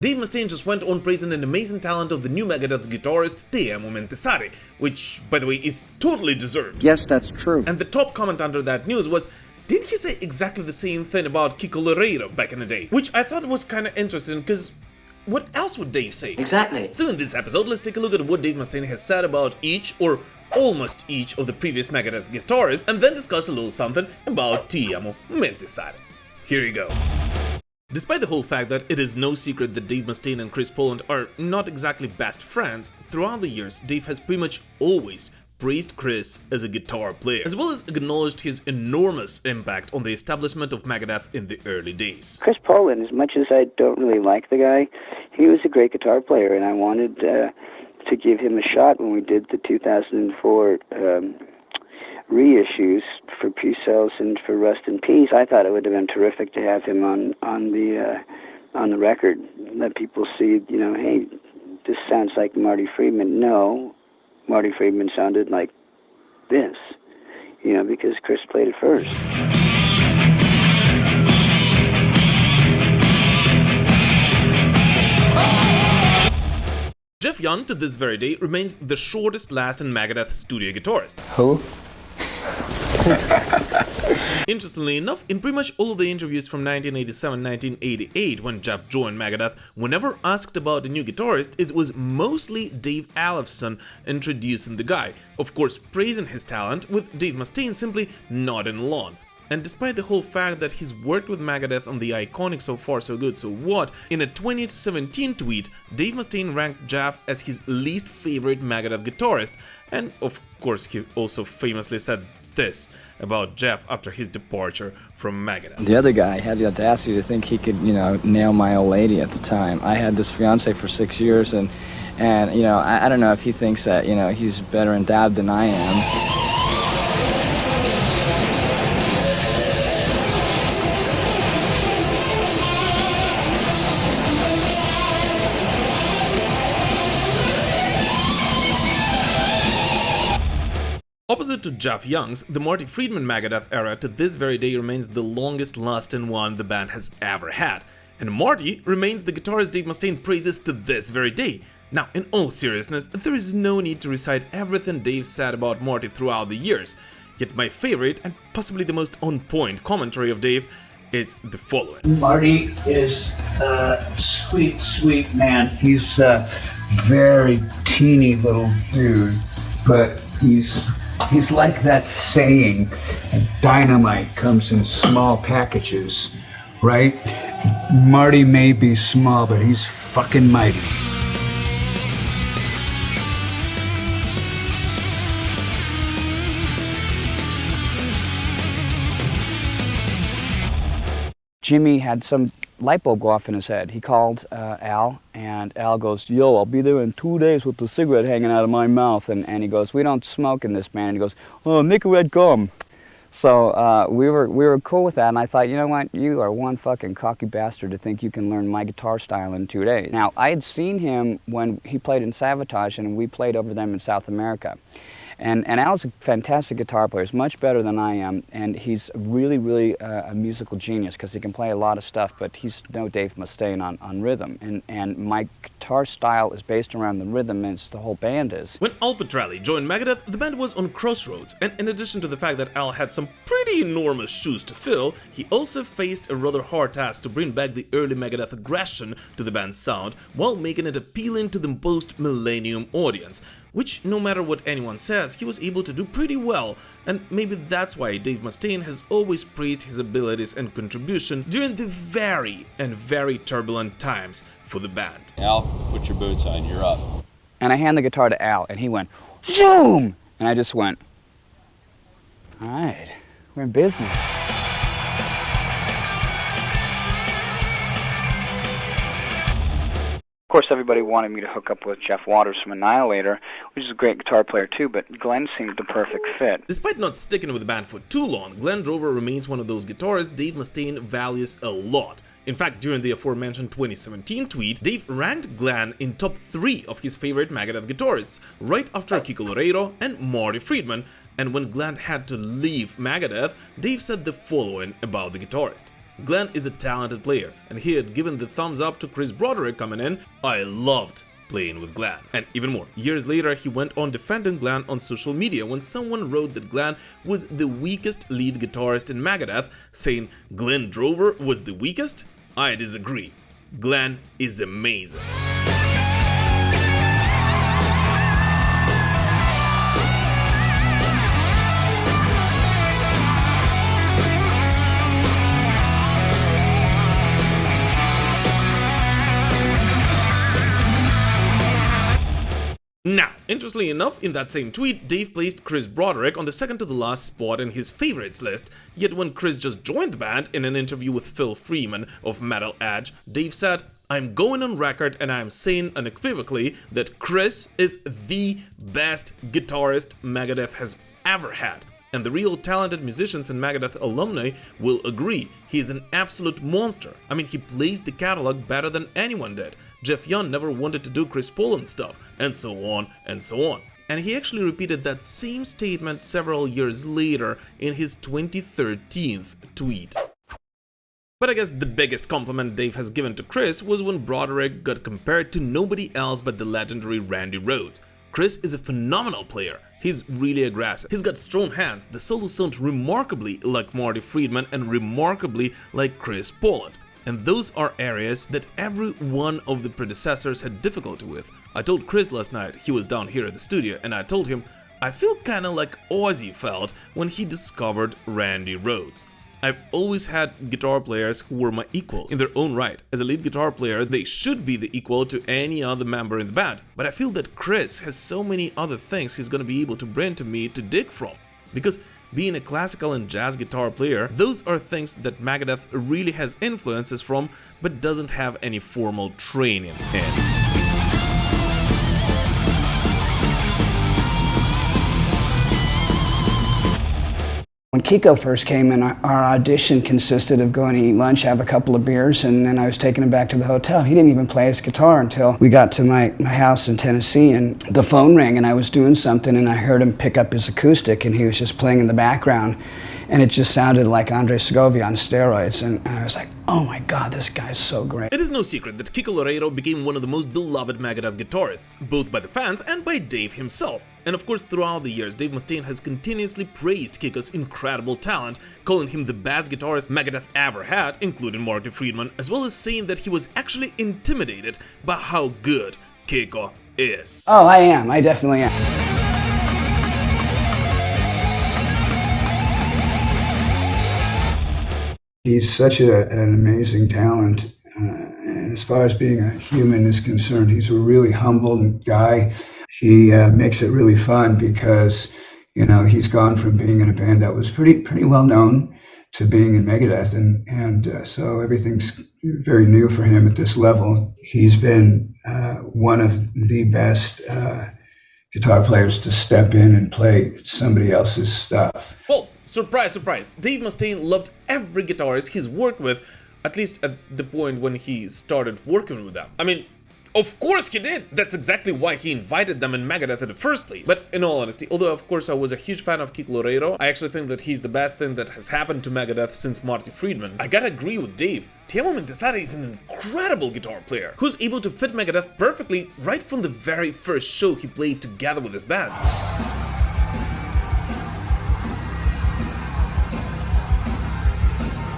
Dave Mustaine just went on praising an amazing talent of the new Megadeth guitarist Teemu Mäntysaari, which, by the way, is totally deserved. Yes, that's true. And the top comment under that news was, didn't he say exactly the same thing about Kiko Loureiro back in the day? Which I thought was kinda interesting, because what else would Dave say? Exactly. So in this episode, let's take a look at what Dave Mustaine has said about each, or almost each, of the previous Megadeth guitarists, and then discuss a little something about Teemu Mäntysaari. Here you go. Despite the whole fact that it is no secret that Dave Mustaine and Chris Poland are not exactly best friends, throughout the years Dave has pretty much always praised Chris as a guitar player, as well as acknowledged his enormous impact on the establishment of Megadeth in the early days. Chris Poland, as much as I don't really like the guy, he was a great guitar player, and I wanted to give him a shot when we did the 2004 reissues for Peace Cells and for Rust in Peace. I thought it would have been terrific to have him on the record. Let people see, hey, this sounds like Marty Friedman. No, Marty Friedman sounded like this, because Chris played it first. Jeff Young, to this very day, remains the shortest lasting Megadeth studio guitarist. Who? Interestingly enough, in pretty much all of the interviews from 1987-1988, when Jeff joined Megadeth, whenever asked about a new guitarist, it was mostly Dave Ellefson introducing the guy, of course praising his talent, with Dave Mustaine simply nodding along. And despite the whole fact that he's worked with Megadeth on the iconic So Far So Good So What, in a 2017 tweet, Dave Mustaine ranked Jeff as his least favorite Megadeth guitarist, and of course he also famously said this about Jeff after his departure from Megadeth. The other guy had the audacity to think he could, nail my old lady at the time. I had this fiance for 6 years, and I don't know if he thinks that, he's better endowed than I am. Opposite to Jeff Young's, the Marty Friedman Megadeth era to this very day remains the longest lasting one the band has ever had, and Marty remains the guitarist Dave Mustaine praises to this very day. Now, in all seriousness, there is no need to recite everything Dave said about Marty throughout the years, yet my favorite and possibly the most on-point commentary of Dave is the following. Marty is a sweet, sweet man. He's a very teeny little dude, but He's like that saying, dynamite comes in small packages, right? Marty may be small, but he's fucking mighty. Jimmy had some light bulb go off in his head. He called Al, and Al goes, "Yo, I'll be there in 2 days with the cigarette hanging out of my mouth." And he goes, "We don't smoke in this band." And he goes, "Oh, Nicorette gum." So we were cool with that, and I thought, you know what, you are one fucking cocky bastard to think you can learn my guitar style in 2 days. Now, I had seen him when he played in Savatage, and we played over them in South America. And Al's a fantastic guitar player. He's much better than I am, and he's really a musical genius because he can play a lot of stuff, but he's no Dave Mustaine on rhythm. And my guitar style is based around the rhythm, and the whole band is. When Al Pitrelli joined Megadeth, the band was on crossroads, and in addition to the fact that Al had some pretty enormous shoes to fill, he also faced a rather hard task to bring back the early Megadeth aggression to the band's sound while making it appealing to the post-millennium audience, which, no matter what anyone says, he was able to do pretty well, and maybe that's why Dave Mustaine has always praised his abilities and contribution during the very turbulent times for the band. Al, put your boots on, you're up. And I hand the guitar to Al, and he went, zoom! And I just went, all right, we're in business. Of course, everybody wanted me to hook up with Jeff Waters from Annihilator, which is a great guitar player too, but Glen seemed the perfect fit. Despite not sticking with the band for too long, Glen Drover remains one of those guitarists Dave Mustaine values a lot. In fact, during the aforementioned 2017 tweet, Dave ranked Glen in top 3 of his favorite Megadeth guitarists, right after Kiko Loureiro and Marty Friedman, and when Glen had to leave Megadeth, Dave said the following about the guitarist. Glen is a talented player, and he had given the thumbs up to Chris Broderick coming in. I loved playing with Glen. And even more, years later he went on defending Glen on social media when someone wrote that Glen was the weakest lead guitarist in Megadeth, saying Glen Drover was the weakest. I disagree. Glen is amazing. Now, interestingly enough, in that same tweet, Dave placed Chris Broderick on the second to the last spot in his favorites list, yet when Chris just joined the band in an interview with Phil Freeman of Metal Edge, Dave said, "I'm going on record and I'm saying unequivocally that Chris is the best guitarist Megadeth has ever had. And the real talented musicians and Megadeth alumni will agree, he is an absolute monster. I mean, he plays the catalog better than anyone did. Jeff Young never wanted to do Chris Poland stuff, and so on and so on." And he actually repeated that same statement several years later in his 2013 tweet. But I guess the biggest compliment Dave has given to Chris was when Broderick got compared to nobody else but the legendary Randy Rhoads. Chris is a phenomenal player. He's really aggressive. He's got strong hands. The solos sound remarkably like Marty Friedman and remarkably like Chris Poland. And those are areas that every one of the predecessors had difficulty with. I told Chris last night, he was down here at the studio, and I told him, I feel kinda like Ozzy felt when he discovered Randy Rhoads. I've always had guitar players who were my equals in their own right. As a lead guitar player, they should be the equal to any other member in the band. But I feel that Chris has so many other things he's gonna be able to bring to me to dig from. Because being a classical and jazz guitar player, those are things that Megadeth really has influences from, but doesn't have any formal training in. When Kiko first came in, our audition consisted of going to eat lunch, have a couple of beers, and then I was taking him back to the hotel. He didn't even play his guitar until we got to my house in Tennessee, and the phone rang, and I was doing something, and I heard him pick up his acoustic, and he was just playing in the background, and it just sounded like Andre Segovia on steroids, and I was like, oh my god, this guy's so great. It is no secret that Kiko Loureiro became one of the most beloved Megadeth guitarists, both by the fans and by Dave himself. And of course, throughout the years, Dave Mustaine has continuously praised Kiko's incredible talent, calling him the best guitarist Megadeth ever had, including Marty Friedman, as well as saying that he was actually intimidated by how good Kiko is. Oh, I am. I definitely am. He's such an amazing talent, and as far as being a human is concerned, he's a really humble guy. He makes it really fun because, you know, he's gone from being in a band that was pretty well known to being in Megadeth, and so everything's very new for him at this level. He's been one of the best guitar players to step in and play somebody else's stuff. Well, surprise, surprise, Dave Mustaine loved every guitarist he's worked with, at least at the point when he started working with them. I mean, of course he did! That's exactly why he invited them in Megadeth in the first place. But in all honesty, although of course I was a huge fan of Kiko Loureiro, I actually think that he's the best thing that has happened to Megadeth since Marty Friedman. I gotta agree with Dave. Teemu Mäntysaari is an incredible guitar player, who's able to fit Megadeth perfectly right from the very first show he played together with his band.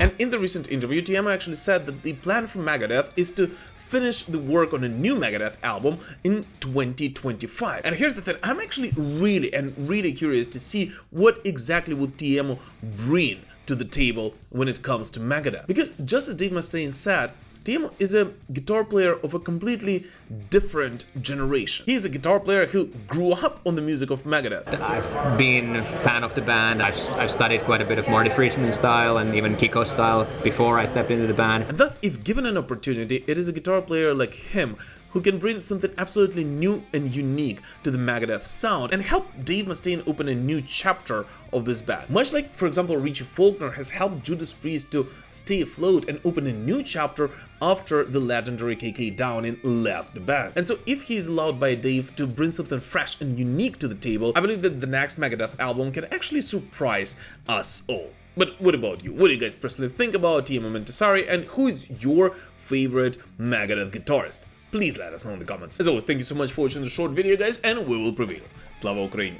And in the recent interview, Teemu actually said that the plan for Megadeth is to finish the work on a new Megadeth album in 2025. And here's the thing, I'm actually really curious to see what exactly would Teemu bring to the table when it comes to Megadeth. Because just as Dave Mustaine said, Teemu is a guitar player of a completely different generation. He is a guitar player who grew up on the music of Megadeth. I've been a fan of the band. I've studied quite a bit of Marty Friedman style and even Kiko style before I stepped into the band. And thus, if given an opportunity, it is a guitar player like him who can bring something absolutely new and unique to the Megadeth sound and help Dave Mustaine open a new chapter of this band. Much like, for example, Richie Faulkner has helped Judas Priest to stay afloat and open a new chapter after the legendary KK Downing left the band. And so if he is allowed by Dave to bring something fresh and unique to the table, I believe that the next Megadeth album can actually surprise us all. But what about you? What do you guys personally think about Teemu Mäntysaari, and who is your favorite Megadeth guitarist? Please let us know in the comments. As always, thank you so much for watching the short video, guys, and we will prevail. Slava Ukraini!